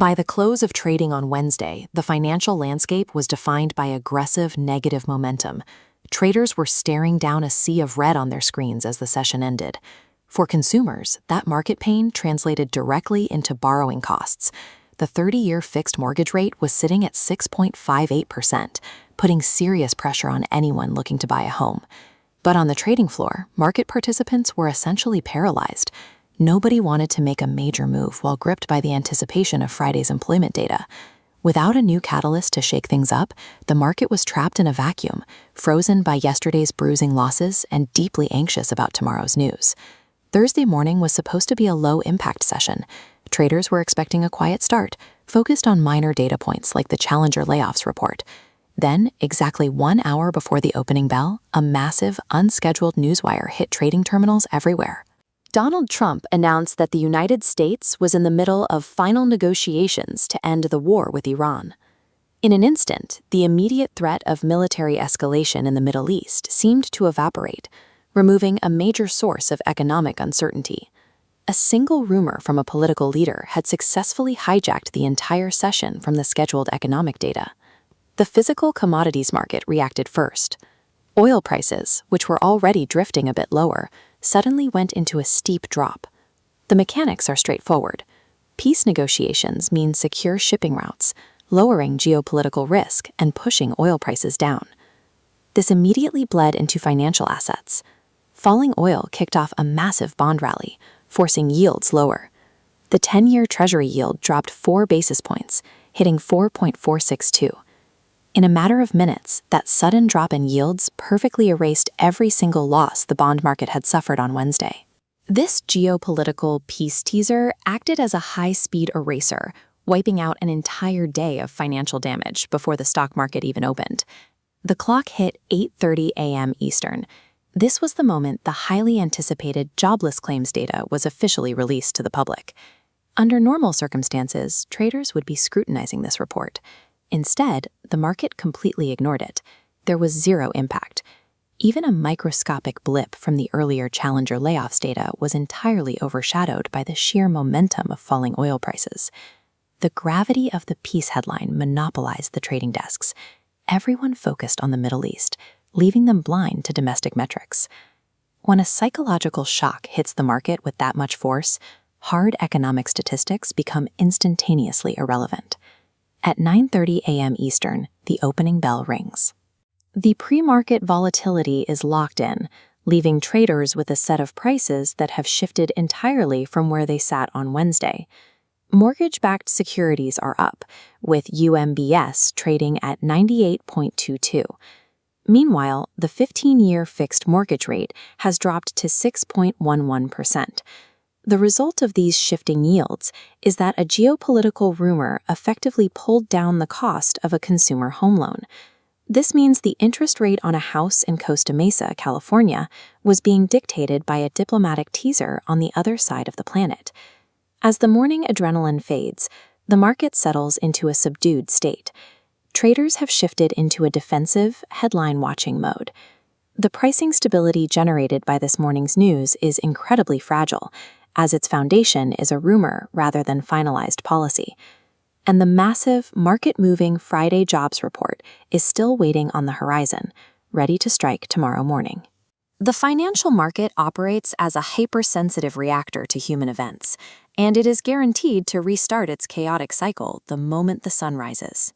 By the close of trading on Wednesday, the financial landscape was defined by aggressive negative momentum. Traders were staring down a sea of red on their screens as the session ended. For consumers, that market pain translated directly into borrowing costs. The 30-year fixed mortgage rate was sitting at 6.58%, putting serious pressure on anyone looking to buy a home. But on the trading floor, market participants were essentially paralyzed. Nobody wanted to make a major move while gripped by the anticipation of Friday's employment data. Without a new catalyst to shake things up, the market was trapped in a vacuum, frozen by yesterday's bruising losses and deeply anxious about tomorrow's news. Thursday morning was supposed to be a low-impact session. Traders were expecting a quiet start, focused on minor data points like the Challenger layoffs report. Then, exactly 1 hour before the opening bell, a massive, unscheduled newswire hit trading terminals everywhere. Donald Trump announced that the United States was in the middle of final negotiations to end the war with Iran. In an instant, the immediate threat of military escalation in the Middle East seemed to evaporate, removing a major source of economic uncertainty. A single rumor from a political leader had successfully hijacked the entire session from the scheduled economic data. The physical commodities market reacted first. Oil prices, which were already drifting a bit lower, suddenly went into a steep drop. The mechanics are straightforward. Peace negotiations mean secure shipping routes, lowering geopolitical risk and pushing oil prices down. This immediately bled into financial assets. Falling oil kicked off a massive bond rally, forcing yields lower. The 10-year Treasury yield dropped 4 basis points, hitting 4.462. In a matter of minutes, that sudden drop in yields perfectly erased every single loss the bond market had suffered on Wednesday. This geopolitical peace teaser acted as a high-speed eraser, wiping out an entire day of financial damage before the stock market even opened. The clock hit 8:30 a.m. Eastern. This was the moment the highly anticipated jobless claims data was officially released to the public. Under normal circumstances, traders would be scrutinizing this report. Instead, the market completely ignored it. There was zero impact. Even a microscopic blip from the earlier Challenger layoffs data was entirely overshadowed by the sheer momentum of falling oil prices. The gravity of the peace headline monopolized the trading desks. Everyone focused on the Middle East, leaving them blind to domestic metrics. When a psychological shock hits the market with that much force, hard economic statistics become instantaneously irrelevant. At 9:30 a.m. Eastern, the opening bell rings. The pre-market volatility is locked in, leaving traders with a set of prices that have shifted entirely from where they sat on Wednesday. Mortgage-backed securities are up, with UMBS trading at 98.22. Meanwhile, the 15-year fixed mortgage rate has dropped to 6.11%. The result of these shifting yields is that a geopolitical rumor effectively pulled down the cost of a consumer home loan. This means the interest rate on a house in Costa Mesa, California, was being dictated by a diplomatic teaser on the other side of the planet. As the morning adrenaline fades, the market settles into a subdued state. Traders have shifted into a defensive, headline-watching mode. The pricing stability generated by this morning's news is incredibly fragile, as its foundation is a rumor rather than finalized policy. And the massive, market-moving Friday jobs report is still waiting on the horizon, ready to strike tomorrow morning. The financial market operates as a hypersensitive reactor to human events, and it is guaranteed to restart its chaotic cycle the moment the sun rises.